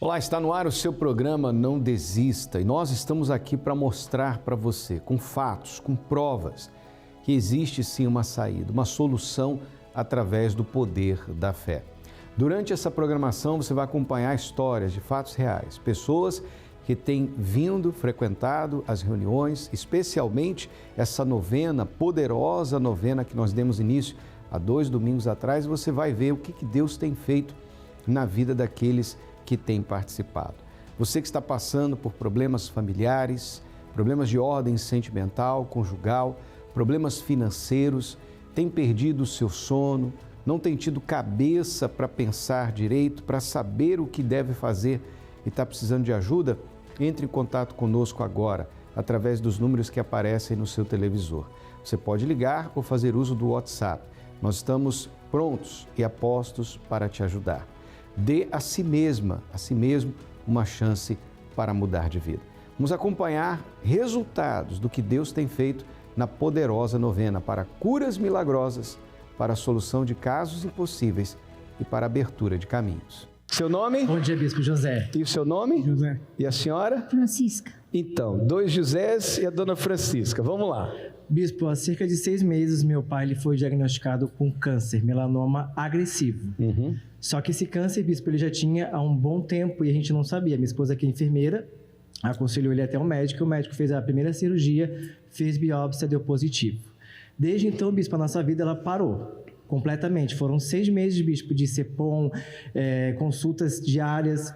Olá, está no ar o seu programa Não Desista e nós estamos aqui para mostrar para você, com fatos, com provas, que existe sim uma saída, uma solução através do poder da fé. Durante essa programação você vai acompanhar histórias de fatos reais, pessoas que têm vindo, frequentado as reuniões, especialmente essa novena, poderosa novena que nós demos início há 2 domingos atrás, e você vai ver o que Deus tem feito na vida daqueles que têm participado. Você que está passando por problemas familiares, problemas de ordem sentimental, conjugal, problemas financeiros, tem perdido o seu sono, não tem tido cabeça para pensar direito, para saber o que deve fazer e está precisando de ajuda, entre em contato conosco agora, através dos números que aparecem no seu televisor. Você pode ligar ou fazer uso do WhatsApp. Nós estamos prontos e apostos para te ajudar. Dê a si mesmo, uma chance para mudar de vida. Vamos acompanhar resultados do que Deus tem feito na poderosa novena para curas milagrosas, para a solução de casos impossíveis e para a abertura de caminhos. Seu nome? Bom dia, Bispo José. E o seu nome? José. E a senhora? Francisca. Então, 2 Josés e a dona Francisca. Vamos lá. Bispo, há cerca de 6 meses, meu pai ele foi diagnosticado com câncer, melanoma agressivo. Só que esse câncer, Bispo, ele já tinha há um bom tempo e a gente não sabia. Minha esposa, que é enfermeira, aconselhou ele até o médico fez a primeira cirurgia, fez biópsia, deu positivo. Desde então, Bispo, a nossa vida ela parou completamente. Foram 6 meses, Bispo, de CEPOM, consultas diárias.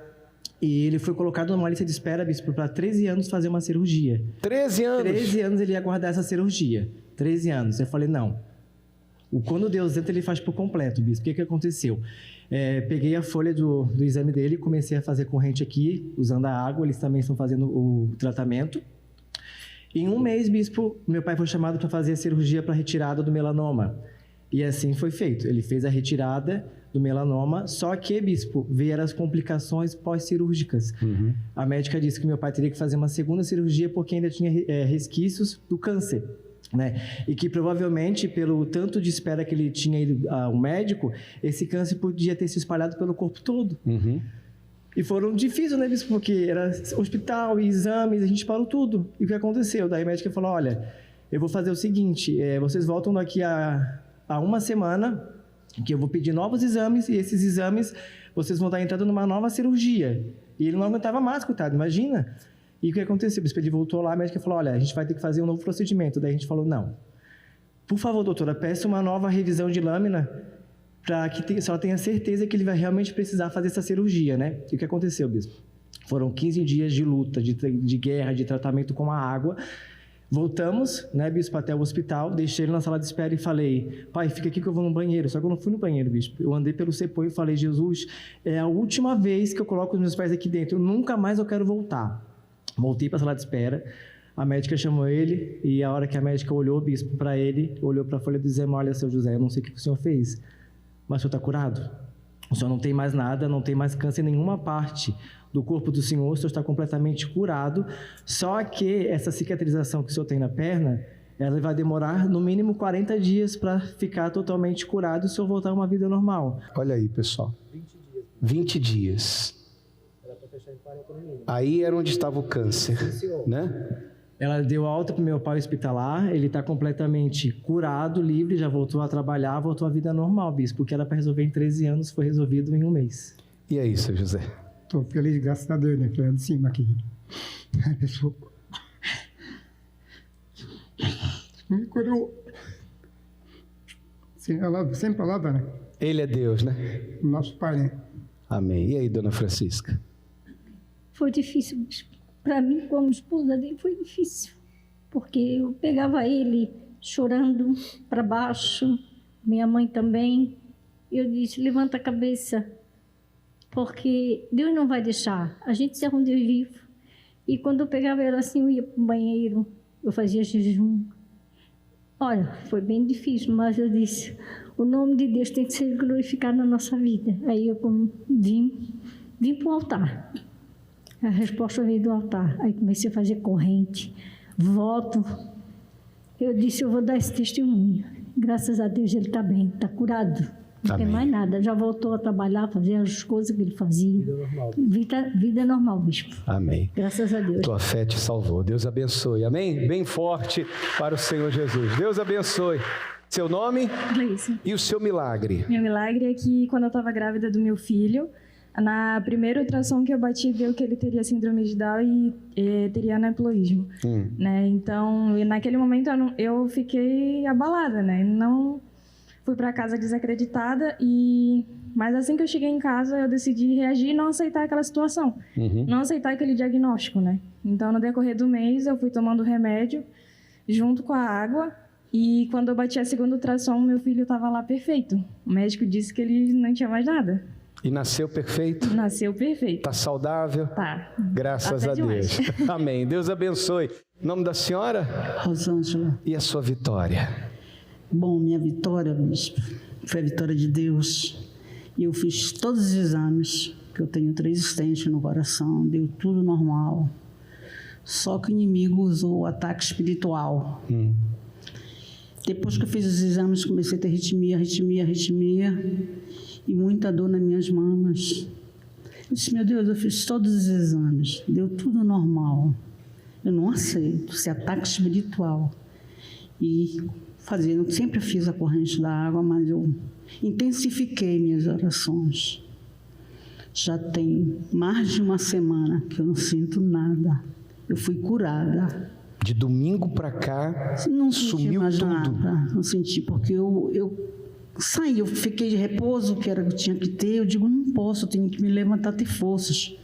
E ele foi colocado numa lista de espera, Bispo, para 13 anos fazer uma cirurgia. 13 anos? 13 anos ele ia aguardar essa cirurgia. 13 anos. Eu falei, não. Quando Deus entra, ele faz por completo, Bispo. O que aconteceu? Peguei a folha do exame dele, comecei a fazer corrente aqui, usando a água. Eles também estão fazendo o tratamento. Em 1 mês, Bispo, meu pai foi chamado para fazer a cirurgia para retirada do melanoma. E assim foi feito. Ele fez a retirada do melanoma, só que, Bispo, vieram as complicações pós-cirúrgicas. A médica disse que meu pai teria que fazer uma segunda cirurgia porque ainda tinha resquícios do câncer, né? E que provavelmente, pelo tanto de espera que ele tinha ido ao médico, esse câncer podia ter se espalhado pelo corpo todo. E foram difíceis, né, Bispo? Porque era hospital e exames, a gente parou tudo. E o que aconteceu? Daí a médica falou, olha, eu vou fazer o seguinte, vocês voltam daqui a 1 semana, que eu vou pedir novos exames, e esses exames vocês vão dar entrada numa nova cirurgia. E ele não aguentava mais, coitado, imagina. E o que aconteceu? Ele voltou lá, a médica falou, olha, a gente vai ter que fazer um novo procedimento. Daí a gente falou, não. Por favor, doutora, peça uma nova revisão de lâmina para que a senhora tenha certeza que ele vai realmente precisar fazer essa cirurgia, né? E o que aconteceu, Bispo? Foram 15 dias de luta, de guerra, de tratamento com a água. Voltamos, né, Bispo, até o hospital, deixei ele na sala de espera e falei, pai, fica aqui que eu vou no banheiro. Só que eu não fui no banheiro, Bispo. Eu andei pelo CEPOM e falei, Jesus, é a última vez que eu coloco os meus pés aqui dentro. Nunca mais eu quero voltar. Voltei para a sala de espera, a médica chamou ele e a hora que a médica olhou, Bispo, para ele, olhou para a folha do exame, olha, seu José, eu não sei o que o senhor fez, mas o senhor está curado? O senhor não tem mais nada, não tem mais câncer em nenhuma parte do corpo do senhor, o senhor está completamente curado, só que essa cicatrização que o senhor tem na perna, ela vai demorar no mínimo 40 dias para ficar totalmente curado e o senhor voltar a uma vida normal. Olha aí, pessoal. 20 dias. Era para fechar em 40 no mínimo. Aí era onde estava o câncer, né? Ela deu alta para o meu pai hospitalar, ele está completamente curado, livre, já voltou a trabalhar, voltou à vida normal, Bispo, porque era para resolver em 13 anos, foi resolvido em 1 mês. E aí, seu José? Estou feliz, graças a Deus, né? Lá de cima aqui. A pessoa me curou. Sem palavra, né? Ele é Deus, né? Nosso Pai, né? Amém. E aí, dona Francisca? Foi difícil, Bispo. Para mim, como esposa dele, foi difícil. Porque eu pegava ele chorando para baixo, minha mãe também. E eu disse, levanta a cabeça, porque Deus não vai deixar. A gente serve um Deus vivo. E quando eu pegava ele assim, eu ia para o banheiro, eu fazia jejum. Olha, foi bem difícil, mas eu disse, o nome de Deus tem que ser glorificado na nossa vida. Aí eu vim para o altar. A resposta veio do altar. Aí comecei a fazer corrente, voto. Eu disse, eu vou dar esse testemunho. Graças a Deus ele está bem, está curado. Não tem Amém. mais nada. Já voltou a trabalhar, fazer as coisas que ele fazia. Vida normal, bispo. Amém. Graças a Deus. Tua fé te salvou. Deus abençoe. Amém? Bem forte para o Senhor Jesus. Deus abençoe. Seu nome Gleice. e o seu milagre. Meu milagre é que quando eu estava grávida do meu filho, na primeira ultrassom que eu bati, viu que ele teria síndrome de Down e teria anaploísmo, né? Então, naquele momento eu fiquei abalada, né? Não fui para casa desacreditada mas assim que eu cheguei em casa, eu decidi reagir e não aceitar aquela situação, não aceitar aquele diagnóstico, né? Então, no decorrer do mês, eu fui tomando remédio junto com a água. E quando eu bati a segunda ultrassom, meu filho estava lá perfeito. O médico disse que ele não tinha mais nada. E nasceu perfeito? Nasceu perfeito. Está saudável? Tá. Graças Até a demais. Deus. Amém. Deus abençoe. O nome da senhora? Rosângela. E a sua vitória? Bom, minha vitória, bispo, foi a vitória de Deus. E eu fiz todos os exames, que eu tenho 3 estentes no coração, deu tudo normal. Só que o inimigo usou o ataque espiritual. Depois que eu fiz os exames, comecei a ter arritmia e muita dor nas minhas mamas. Eu disse, meu Deus, eu fiz todos os exames, deu tudo normal. Eu não aceito esse ataque espiritual. E sempre fiz a corrente da água, mas eu intensifiquei minhas orações. Já tem mais de uma semana que eu não sinto nada. Eu fui curada. De domingo para cá, Não senti sumiu mais tudo. nada. Não senti, porque eu saí, eu fiquei de repouso, que era o que eu tinha que ter. Eu digo, não posso, eu tenho que me levantar, ter forças.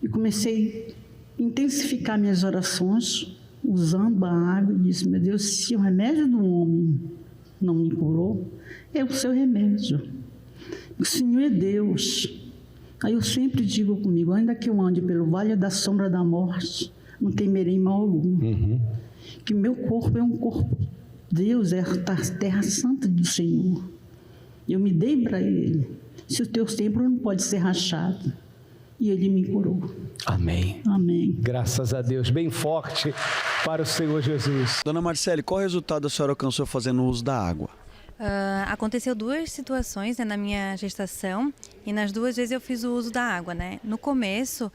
E comecei a intensificar minhas orações, usando a água, e disse, meu Deus, se o remédio do homem não me curou, é o seu remédio. O Senhor é Deus. Aí eu sempre digo comigo, ainda que eu ande pelo vale da sombra da morte, não temerei mal algum. Que meu corpo é um corpo. Deus é a terra santa do Senhor. Eu me dei para Ele. Se o teu templo não pode ser rachado. E Ele me curou. Amém. Amém. Graças a Deus. Bem forte para o Senhor Jesus. Dona Marcele, qual resultado a senhora alcançou fazendo uso da água? Aconteceu 2 situações, né, na minha gestação, e nas 2 vezes eu fiz o uso da água, né? No começo,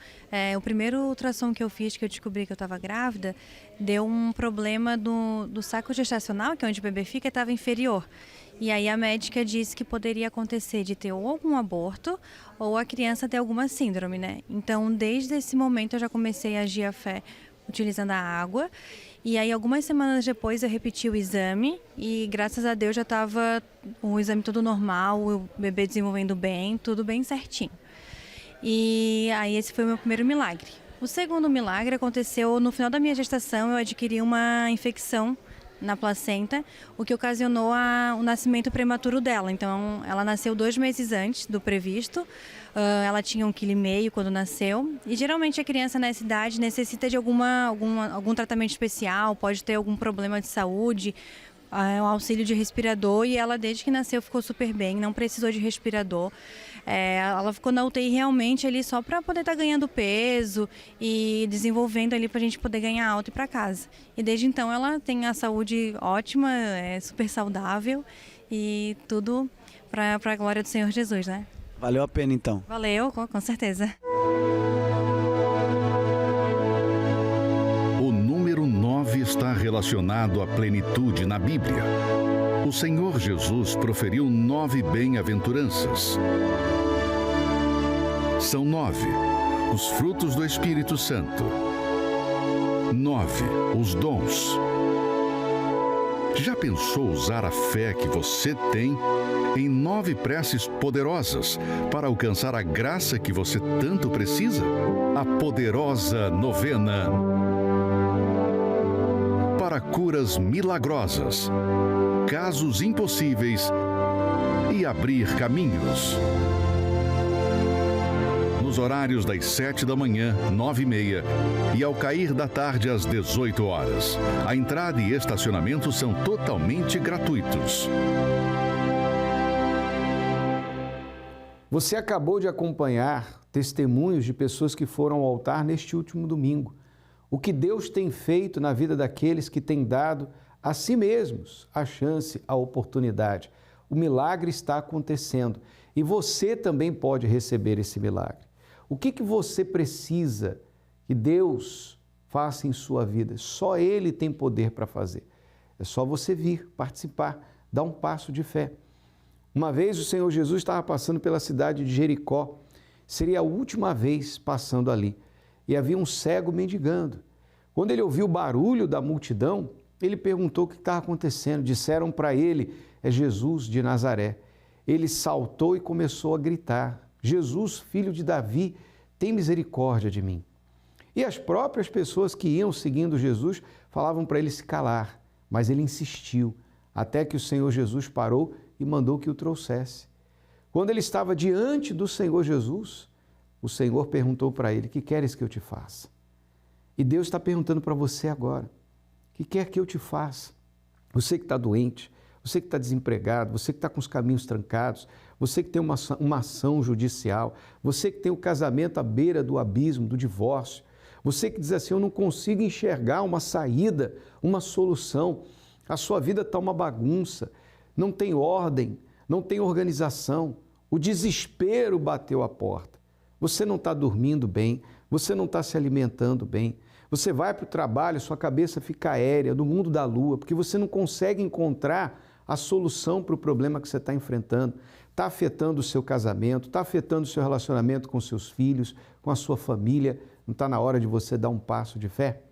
o primeiro ultrassom que eu fiz, que eu descobri que eu estava grávida, deu um problema do saco gestacional, que é onde o bebê fica, estava inferior. E aí a médica disse que poderia acontecer de ter ou algum aborto ou a criança ter alguma síndrome, né? Então, desde esse momento eu já comecei a agir a fé utilizando a água. E aí, algumas semanas depois, eu repeti o exame e, graças a Deus, já estava o exame todo normal, o bebê desenvolvendo bem, tudo bem certinho. E aí, esse foi o meu primeiro milagre. O segundo milagre aconteceu no final da minha gestação. Eu adquiri uma infecção na placenta, o que ocasionou o nascimento prematuro dela. Então, ela nasceu 2 meses antes do previsto. Ela tinha 1,5 kg quando nasceu. E geralmente a criança nessa idade necessita de algum tratamento especial, pode ter algum problema de saúde, um auxílio de respirador. E ela, desde que nasceu, ficou super bem, não precisou de respirador. Ela ficou na UTI realmente ali só para poder estar ganhando peso e desenvolvendo ali para a gente poder ganhar alta e ir para casa. E desde então ela tem a saúde ótima, é super saudável e tudo para a glória do Senhor Jesus, né? Valeu a pena, então. Valeu, com certeza. O número 9 está relacionado à plenitude na Bíblia. O Senhor Jesus proferiu 9 bem-aventuranças. São 9 os frutos do Espírito Santo. 9 os dons. Já pensou usar a fé que você tem em 9 preces poderosas para alcançar a graça que você tanto precisa? A poderosa novena para curas milagrosas, casos impossíveis e abrir caminhos. Nos horários das 7 da manhã, 9h30 e ao cair da tarde às 18 horas. A entrada e estacionamento são totalmente gratuitos. Você acabou de acompanhar testemunhos de pessoas que foram ao altar neste último domingo. O que Deus tem feito na vida daqueles que têm dado a si mesmos a chance, a oportunidade. O milagre está acontecendo e você também pode receber esse milagre. O que você precisa que Deus faça em sua vida? Só Ele tem poder para fazer. É só você vir, participar, dar um passo de fé. Uma vez o Senhor Jesus estava passando pela cidade de Jericó. Seria a última vez passando ali. E havia um cego mendigando. Quando ele ouviu o barulho da multidão, ele perguntou o que estava acontecendo. Disseram para ele, é Jesus de Nazaré. Ele saltou e começou a gritar, Jesus, filho de Davi, tem misericórdia de mim. E as próprias pessoas que iam seguindo Jesus falavam para ele se calar, mas ele insistiu, até que o Senhor Jesus parou e mandou que o trouxesse. Quando ele estava diante do Senhor Jesus, o Senhor perguntou para ele, que queres que eu te faça? E Deus está perguntando para você agora, que quer que eu te faça? Você que está doente, você que está desempregado, você que está com os caminhos trancados, você que tem uma ação judicial, você que tem o casamento à beira do abismo, do divórcio, você que diz assim, eu não consigo enxergar uma saída, uma solução, a sua vida está uma bagunça, não tem ordem, não tem organização, o desespero bateu a porta, você não está dormindo bem, você não está se alimentando bem, você vai para o trabalho, sua cabeça fica aérea, no mundo da lua, porque você não consegue encontrar a solução para o problema que você está enfrentando. Está afetando o seu casamento, está afetando o seu relacionamento com seus filhos, com a sua família. Não está na hora de você dar um passo de fé?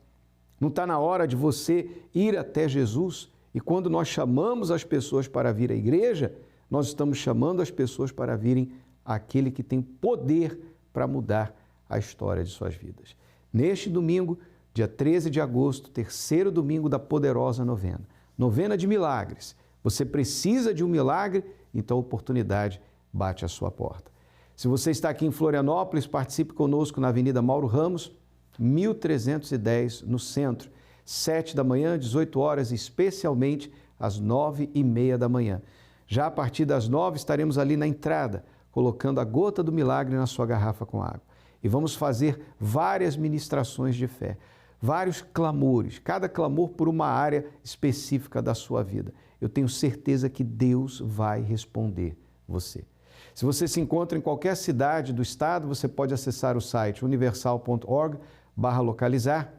Não está na hora de você ir até Jesus? E quando nós chamamos as pessoas para vir à igreja, nós estamos chamando as pessoas para virem àquele que tem poder para mudar a história de suas vidas. Neste domingo, dia 13 de agosto, terceiro domingo da poderosa novena. Novena de milagres. Você precisa de um milagre, então a oportunidade bate à sua porta. Se você está aqui em Florianópolis, participe conosco na Avenida Mauro Ramos, 1310, no centro, 7 da manhã, 18 horas, especialmente às 9h30 da manhã. Já a partir das 9 estaremos ali na entrada, colocando a gota do milagre na sua garrafa com água. E vamos fazer várias ministrações de fé, vários clamores, cada clamor por uma área específica da sua vida. Eu tenho certeza que Deus vai responder você. Se você se encontra em qualquer cidade do estado, você pode acessar o site universal.org/localizar.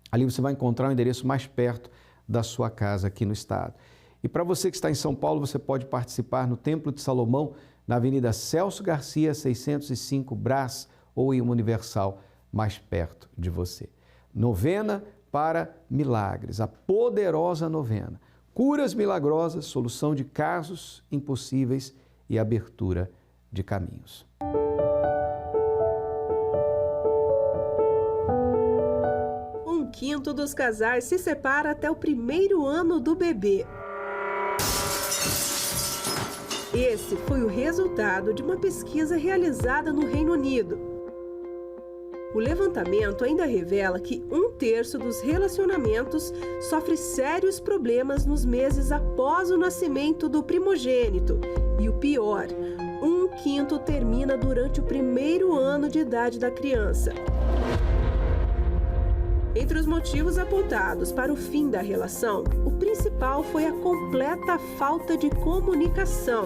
Ali você vai encontrar o endereço mais perto da sua casa aqui no estado. E para você que está em São Paulo, você pode participar no Templo de Salomão, na Avenida Celso Garcia, 605 Brás, ou em uma Universal mais perto de você. Novena para milagres, a poderosa novena. Curas milagrosas, solução de casos impossíveis e abertura de caminhos. Um quinto dos casais se separa até o primeiro ano do bebê. Esse foi o resultado de uma pesquisa realizada no Reino Unido. O levantamento ainda revela que 1/3 dos relacionamentos sofre sérios problemas nos meses após o nascimento do primogênito. E o pior, 1/5 termina durante o primeiro ano de idade da criança. Entre os motivos apontados para o fim da relação, o principal foi a completa falta de comunicação.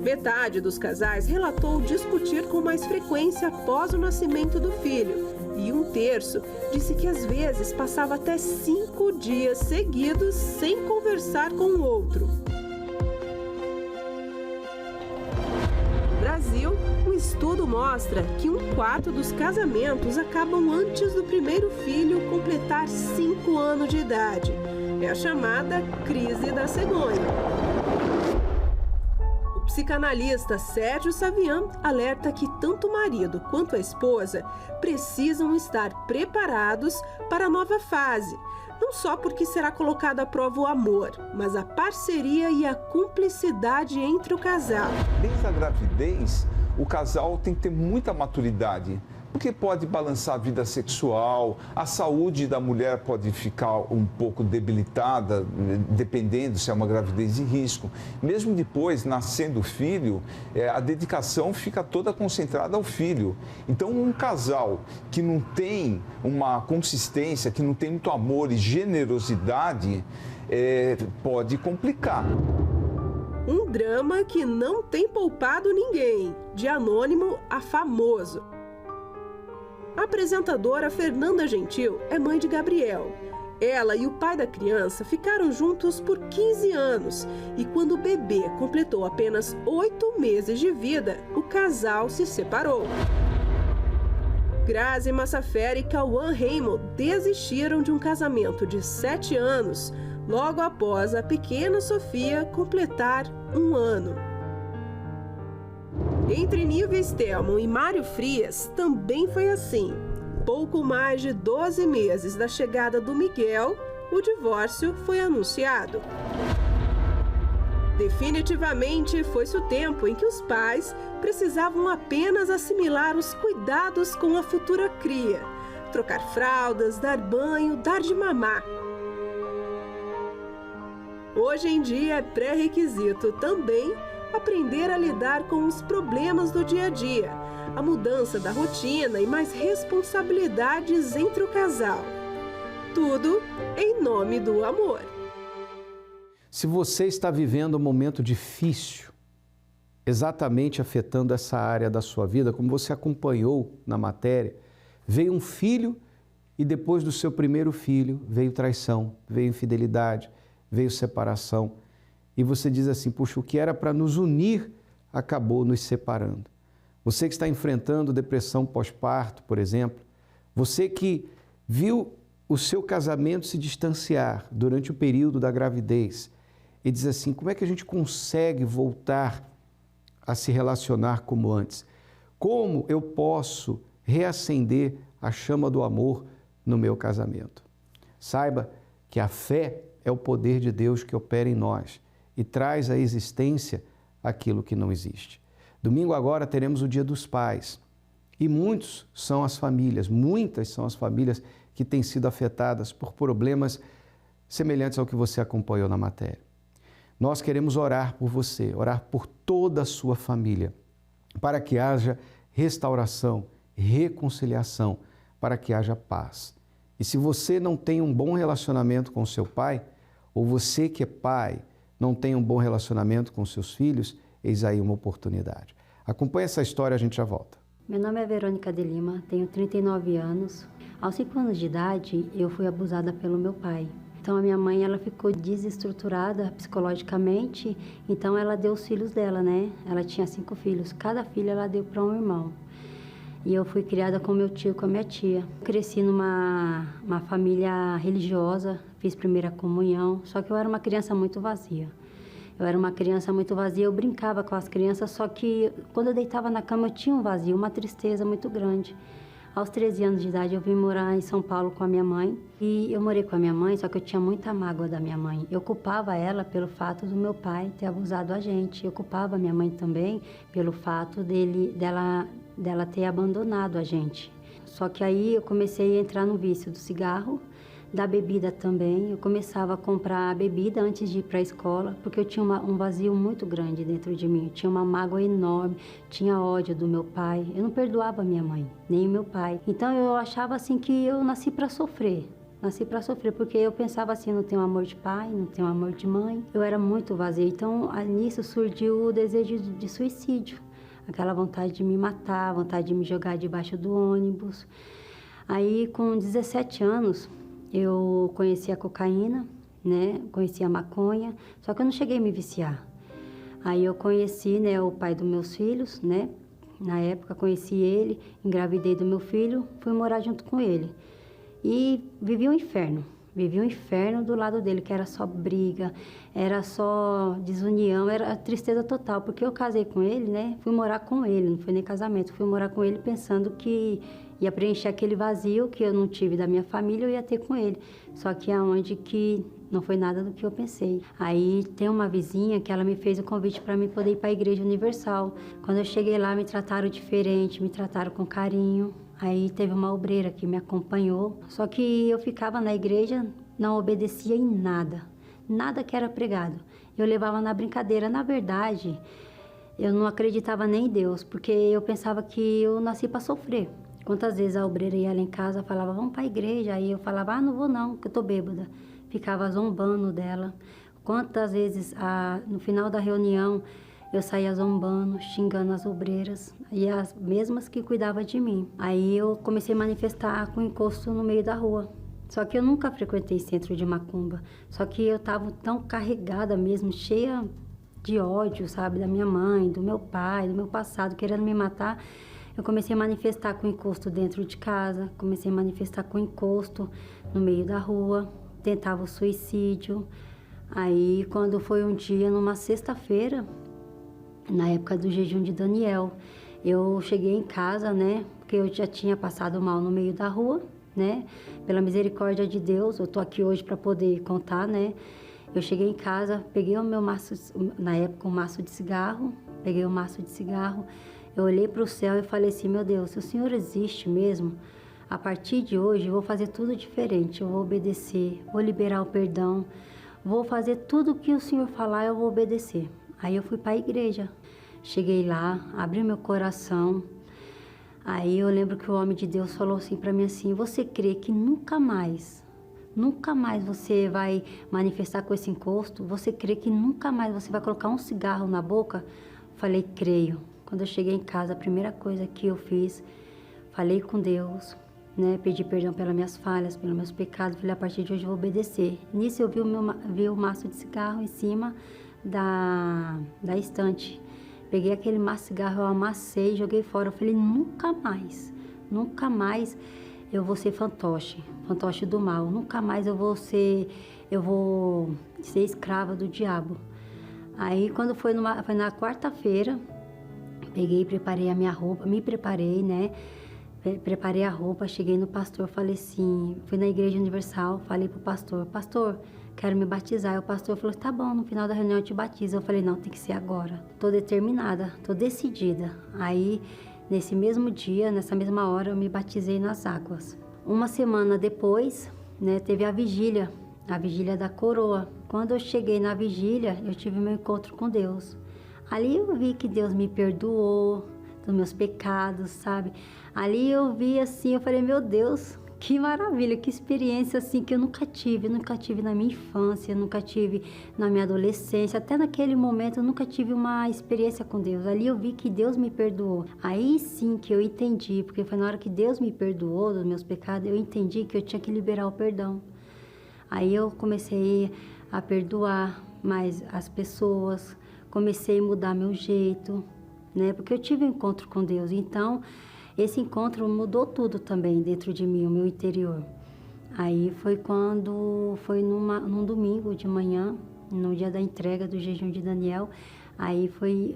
Metade dos casais relatou discutir com mais frequência após o nascimento do filho, e 1/3 disse que às vezes passava até 5 dias seguidos sem conversar com o outro. No Brasil, um estudo mostra que 1/4 dos casamentos acabam antes do primeiro filho completar 5 anos de idade. É a chamada crise da cegonha. O psicanalista Sérgio Savian alerta que tanto o marido quanto a esposa precisam estar preparados para a nova fase, não só porque será colocado à prova o amor, mas a parceria e a cumplicidade entre o casal. Desde a gravidez, o casal tem que ter muita maturidade porque pode balançar a vida sexual, a saúde da mulher pode ficar um pouco debilitada, dependendo se é uma gravidez de risco. Mesmo depois, nascendo o filho, a dedicação fica toda concentrada ao filho. Então, um casal que não tem uma consistência, que não tem muito amor e generosidade, pode complicar. Um drama que não tem poupado ninguém, de anônimo a famoso. A apresentadora Fernanda Gentil é mãe de Gabriel. Ela e o pai da criança ficaram juntos por 15 anos e quando o bebê completou apenas 8 meses de vida, o casal se separou. Grazi Massafera e Cauã Raymond desistiram de um casamento de 7 anos, logo após a pequena Sofia completar 1 ano. Entre Nívia Stelman e Mário Frias também foi assim. Pouco mais de 12 meses da chegada do Miguel, o divórcio foi anunciado. Definitivamente foi-se o tempo em que os pais precisavam apenas assimilar os cuidados com a futura cria, trocar fraldas, dar banho, dar de mamar. Hoje em dia é pré-requisito também aprender a lidar com os problemas do dia a dia, a mudança da rotina e mais responsabilidades entre o casal. Tudo em nome do amor. Se você está vivendo um momento difícil, exatamente afetando essa área da sua vida, como você acompanhou na matéria, veio um filho e depois do seu primeiro filho veio traição, veio infidelidade, veio separação. E você diz assim, puxa, o que era para nos unir acabou nos separando. Você que está enfrentando depressão pós-parto, por exemplo, você que viu o seu casamento se distanciar durante o período da gravidez e diz assim, como é que a gente consegue voltar a se relacionar como antes? Como eu posso reacender a chama do amor no meu casamento? Saiba que a fé é o poder de Deus que opera em nós e traz à existência aquilo que não existe. Domingo agora teremos o Dia dos Pais e muitas são as famílias que têm sido afetadas por problemas semelhantes ao que você acompanhou na matéria. Nós queremos orar por você, orar por toda a sua família, para que haja restauração, reconciliação, para que haja paz. E se você não tem um bom relacionamento com seu pai, ou você que é pai, não tem um bom relacionamento com seus filhos, eis aí uma oportunidade. Acompanhe essa história, a gente já volta. Meu nome é Verônica de Lima, tenho 39 anos. Aos 5 anos de idade, eu fui abusada pelo meu pai. Então, a minha mãe, ela ficou desestruturada psicologicamente, então ela deu os filhos dela, né? Ela tinha 5 filhos, cada filho ela deu para um irmão. E eu fui criada com meu tio, com a minha tia. Cresci numa família religiosa, fiz primeira comunhão, só que eu era uma criança muito vazia. Eu brincava com as crianças, só que quando eu deitava na cama eu tinha um vazio, uma tristeza muito grande. Aos 13 anos de idade eu vim morar em São Paulo com a minha mãe. E eu morei com a minha mãe, só que eu tinha muita mágoa da minha mãe. Eu culpava ela pelo fato do meu pai ter abusado a gente. Eu culpava a minha mãe também pelo fato dela ter abandonado a gente. Só que aí eu comecei a entrar no vício do cigarro, da bebida também. Eu começava a comprar bebida antes de ir para a escola, porque eu tinha um vazio muito grande dentro de mim. Eu tinha uma mágoa enorme, tinha ódio do meu pai. Eu não perdoava minha mãe, nem o meu pai. Então eu achava assim que eu nasci para sofrer. Porque eu pensava assim, não tenho amor de pai, não tenho amor de mãe. Eu era muito vazia. Então nisso surgiu o desejo de suicídio. Aquela vontade de me matar, vontade de me jogar debaixo do ônibus. Aí com 17 anos, eu conheci a cocaína, né? Conheci a maconha, só que eu não cheguei a me viciar. Aí eu conheci, né, o pai dos meus filhos, né? Na época conheci ele, engravidei do meu filho, fui morar junto com ele. E vivi um inferno do lado dele, que era só briga, era só desunião, era tristeza total, porque eu casei com ele, né? Fui morar com ele, não foi nem casamento, fui morar com ele pensando que ia preencher aquele vazio que eu não tive da minha família, eu ia ter com ele. Só que aonde que não foi nada do que eu pensei. Aí tem uma vizinha que ela me fez o convite para mim poder ir para a Igreja Universal. Quando eu cheguei lá, me trataram diferente, me trataram com carinho. Aí teve uma obreira que me acompanhou, só que eu ficava na igreja, não obedecia em nada, nada que era pregado. Eu levava na brincadeira. Na verdade, eu não acreditava nem em Deus, porque eu pensava que eu nasci para sofrer. Quantas vezes a obreira ia lá em casa, falava, vamos para a igreja, aí eu falava, não vou não, que eu tô bêbada. Ficava zombando dela. Quantas vezes, no final da reunião, eu saía zombando, xingando as obreiras, e as mesmas que cuidavam de mim. Aí eu comecei a manifestar com encosto no meio da rua. Só que eu nunca frequentei centro de macumba. Só que eu estava tão carregada mesmo, cheia de ódio, sabe? Da minha mãe, do meu pai, do meu passado, querendo me matar. Eu comecei a manifestar com encosto dentro de casa, comecei a manifestar com encosto no meio da rua, tentava o suicídio. Aí, quando foi um dia, numa sexta-feira, na época do jejum de Daniel, eu cheguei em casa, né? Porque eu já tinha passado mal no meio da rua, né? Pela misericórdia de Deus, eu tô aqui hoje para poder contar, né? Eu cheguei em casa, peguei o meu maço, na época um maço de cigarro, peguei o maço de cigarro, eu olhei para o céu e falei assim, meu Deus, se o Senhor existe mesmo, a partir de hoje eu vou fazer tudo diferente, eu vou obedecer, vou liberar o perdão, vou fazer tudo o que o Senhor falar, eu vou obedecer. Aí eu fui para a igreja, cheguei lá, abri meu coração. Aí eu lembro que o homem de Deus falou assim para mim assim, você crê que nunca mais você vai manifestar com esse encosto? Você crê que nunca mais você vai colocar um cigarro na boca? Falei, creio. Quando eu cheguei em casa, a primeira coisa que eu fiz, falei com Deus, né? Pedi perdão pelas minhas falhas, pelos meus pecados. Falei, a partir de hoje eu vou obedecer. Nisso eu vi o maço de cigarro em cima da estante. Peguei aquele maço de cigarro, eu amassei, joguei fora. Eu falei, nunca mais eu vou ser fantoche do mal. Nunca mais eu vou ser escrava do diabo. Aí, quando foi na quarta-feira, peguei e preparei a minha roupa, me preparei, né? Preparei a roupa, cheguei no pastor, falei assim, fui na Igreja Universal, falei pro pastor, quero me batizar. E o pastor falou, tá bom, no final da reunião eu te batizo. Eu falei, não, tem que ser agora. Tô determinada, tô decidida. Aí, nesse mesmo dia, nessa mesma hora, eu me batizei nas águas. Uma semana depois, né, teve a vigília da coroa. Quando eu cheguei na vigília, eu tive meu encontro com Deus. Ali eu vi que Deus me perdoou dos meus pecados, sabe? Ali eu vi assim, eu falei, meu Deus, que maravilha, que experiência assim que eu nunca tive na minha infância, nunca tive na minha adolescência, até naquele momento eu nunca tive uma experiência com Deus. Ali eu vi que Deus me perdoou. Aí sim que eu entendi, porque foi na hora que Deus me perdoou dos meus pecados, eu entendi que eu tinha que liberar o perdão. Aí eu comecei a perdoar mais as pessoas, comecei a mudar meu jeito, né? Porque eu tive um encontro com Deus, então esse encontro mudou tudo também dentro de mim, o meu interior. Aí foi num domingo de manhã, no dia da entrega do jejum de Daniel,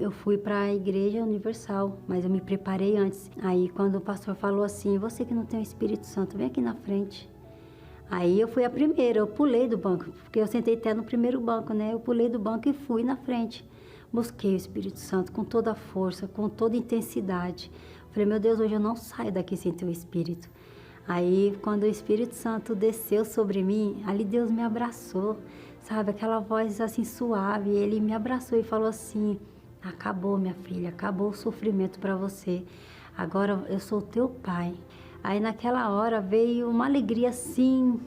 eu fui para a Igreja Universal, mas eu me preparei antes. Aí quando o pastor falou assim, você que não tem o Espírito Santo, vem aqui na frente. Aí eu fui a primeira, eu pulei do banco, porque eu sentei até no primeiro banco, né? Eu pulei do banco e fui na frente. Busquei o Espírito Santo com toda a força, com toda a intensidade. Falei, meu Deus, hoje eu não saio daqui sem teu Espírito. Aí, quando o Espírito Santo desceu sobre mim, ali Deus me abraçou, sabe? Aquela voz assim suave, ele me abraçou e falou assim, acabou, minha filha, acabou o sofrimento para você. Agora eu sou teu pai. Aí, naquela hora, veio uma alegria assim,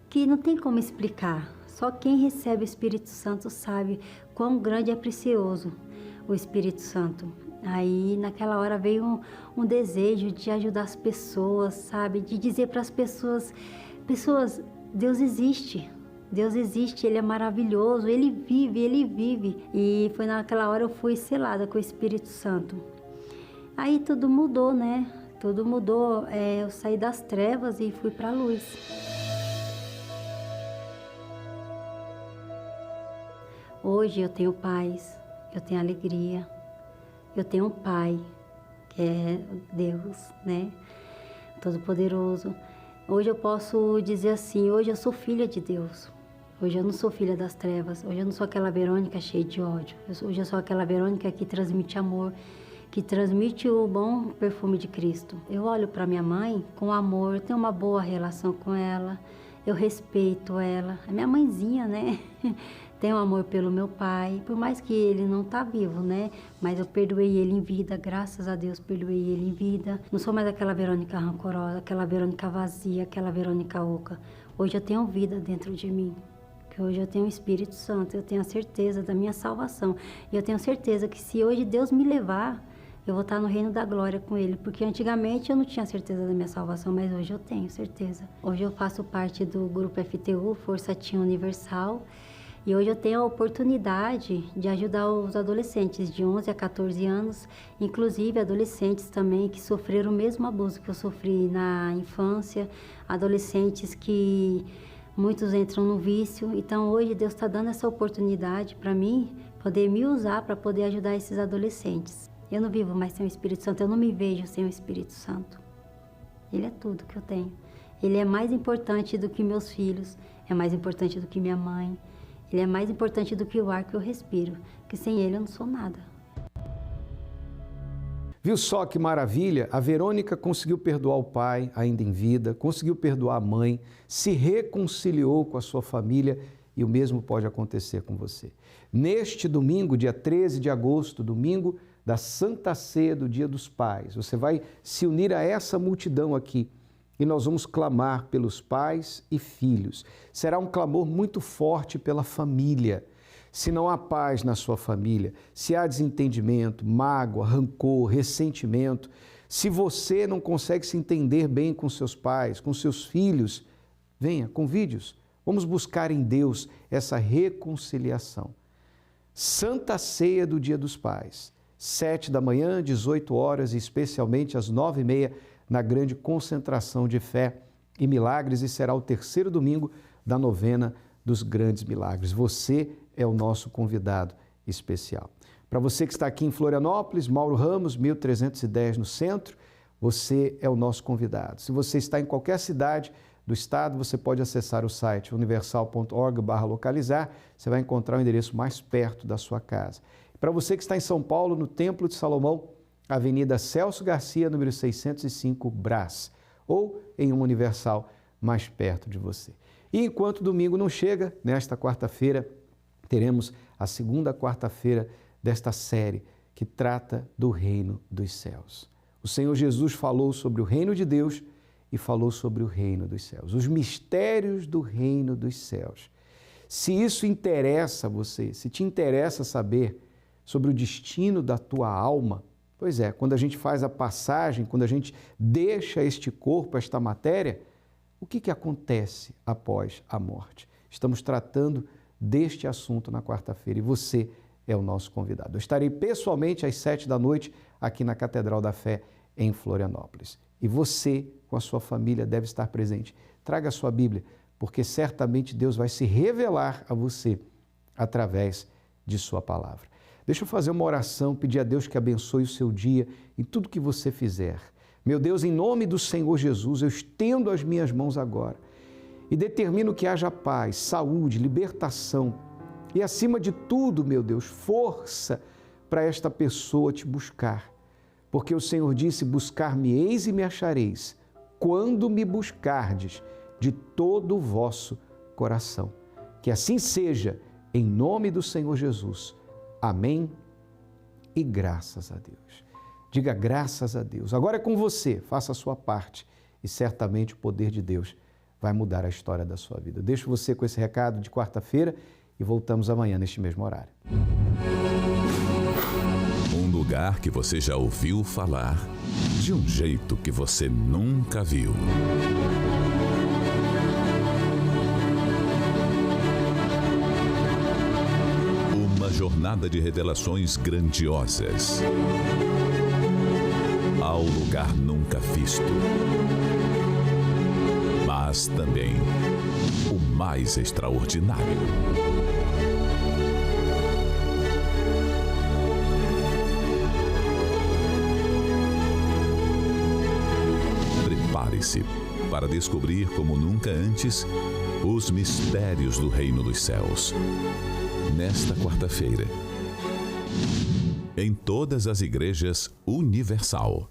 que não tem como explicar. Só quem recebe o Espírito Santo sabe quão grande e precioso o Espírito Santo. Aí, naquela hora, veio um desejo de ajudar as pessoas, sabe? De dizer para as pessoas, Deus existe, Ele é maravilhoso, Ele vive. E foi naquela hora eu fui selada com o Espírito Santo. Aí tudo mudou, né? Tudo mudou, eu saí das trevas e fui para a luz. Hoje eu tenho paz, eu tenho alegria, eu tenho um pai, que é Deus, né? Todo-Poderoso. Hoje eu posso dizer assim, hoje eu sou filha de Deus. Hoje eu não sou filha das trevas, hoje eu não sou aquela Verônica cheia de ódio. Hoje eu sou aquela Verônica que transmite amor, que transmite o bom perfume de Cristo. Eu olho para minha mãe com amor, eu tenho uma boa relação com ela, eu respeito ela. A minha mãezinha, né? Tenho amor pelo meu pai, por mais que ele não tá vivo, né? Mas eu perdoei ele em vida, graças a Deus perdoei ele em vida. Não sou mais aquela Verônica rancorosa, aquela Verônica vazia, aquela Verônica oca. Hoje eu tenho vida dentro de mim. Que hoje eu tenho o Espírito Santo, eu tenho a certeza da minha salvação. E eu tenho certeza que se hoje Deus me levar, eu vou estar no reino da glória com Ele. Porque antigamente eu não tinha certeza da minha salvação, mas hoje eu tenho certeza. Hoje eu faço parte do grupo FTU, Força Team Universal. E hoje eu tenho a oportunidade de ajudar os adolescentes de 11 a 14 anos, inclusive adolescentes também que sofreram o mesmo abuso que eu sofri na infância, adolescentes que muitos entram no vício. Então hoje Deus está dando essa oportunidade para mim, poder me usar para poder ajudar esses adolescentes. Eu não vivo mais sem o Espírito Santo, eu não me vejo sem o Espírito Santo. Ele é tudo que eu tenho. Ele é mais importante do que meus filhos, é mais importante do que minha mãe. Ele é mais importante do que o ar que eu respiro, que sem ele eu não sou nada. Viu só que maravilha? A Verônica conseguiu perdoar o pai ainda em vida, conseguiu perdoar a mãe, se reconciliou com a sua família e o mesmo pode acontecer com você. Neste domingo, dia 13 de agosto, domingo da Santa Ceia do Dia dos Pais, você vai se unir a essa multidão aqui. E nós vamos clamar pelos pais e filhos. Será um clamor muito forte pela família. Se não há paz na sua família, se há desentendimento, mágoa, rancor, ressentimento, se você não consegue se entender bem com seus pais, com seus filhos, venha, convide-os. Vamos buscar em Deus essa reconciliação. Santa Ceia do Dia dos Pais, 7 da manhã, 18 horas e especialmente às 9h30, na grande concentração de fé e milagres, e será o terceiro domingo da novena dos grandes milagres. Você é o nosso convidado especial. Para você que está aqui em Florianópolis, Mauro Ramos, 1310 no centro, você é o nosso convidado. Se você está em qualquer cidade do estado, você pode acessar o site universal.org/localizar, você vai encontrar o endereço mais perto da sua casa. Para você que está em São Paulo, no Templo de Salomão, Avenida Celso Garcia, número 605, Brás, ou em uma Universal mais perto de você. E enquanto o domingo não chega, nesta quarta-feira, teremos a segunda quarta-feira desta série que trata do reino dos céus. O Senhor Jesus falou sobre o reino de Deus e falou sobre o reino dos céus, os mistérios do reino dos céus. Se isso interessa a você, se te interessa saber sobre o destino da tua alma, pois é, quando a gente faz a passagem, quando a gente deixa este corpo, esta matéria, o que acontece após a morte? Estamos tratando deste assunto na quarta-feira e você é o nosso convidado. Eu estarei pessoalmente às 7 da noite aqui na Catedral da Fé em Florianópolis. E você, com a sua família, deve estar presente. Traga a sua Bíblia, porque certamente Deus vai se revelar a você através de sua palavra. Deixa eu fazer uma oração, pedir a Deus que abençoe o seu dia em tudo que você fizer. Meu Deus, em nome do Senhor Jesus, eu estendo as minhas mãos agora e determino que haja paz, saúde, libertação e, acima de tudo, meu Deus, força para esta pessoa te buscar. Porque o Senhor disse, buscar-me-eis e me achareis, quando me buscardes de todo o vosso coração. Que assim seja, em nome do Senhor Jesus. Amém e graças a Deus. Diga graças a Deus. Agora é com você, faça a sua parte e certamente o poder de Deus vai mudar a história da sua vida. Eu deixo você com esse recado de quarta-feira e voltamos amanhã neste mesmo horário. Um lugar que você já ouviu falar de um jeito que você nunca viu. Jornada de revelações grandiosas ao lugar nunca visto, mas também o mais extraordinário. Prepare-se para descobrir como nunca antes os mistérios do reino dos céus. Nesta quarta-feira, em todas as igrejas Universal.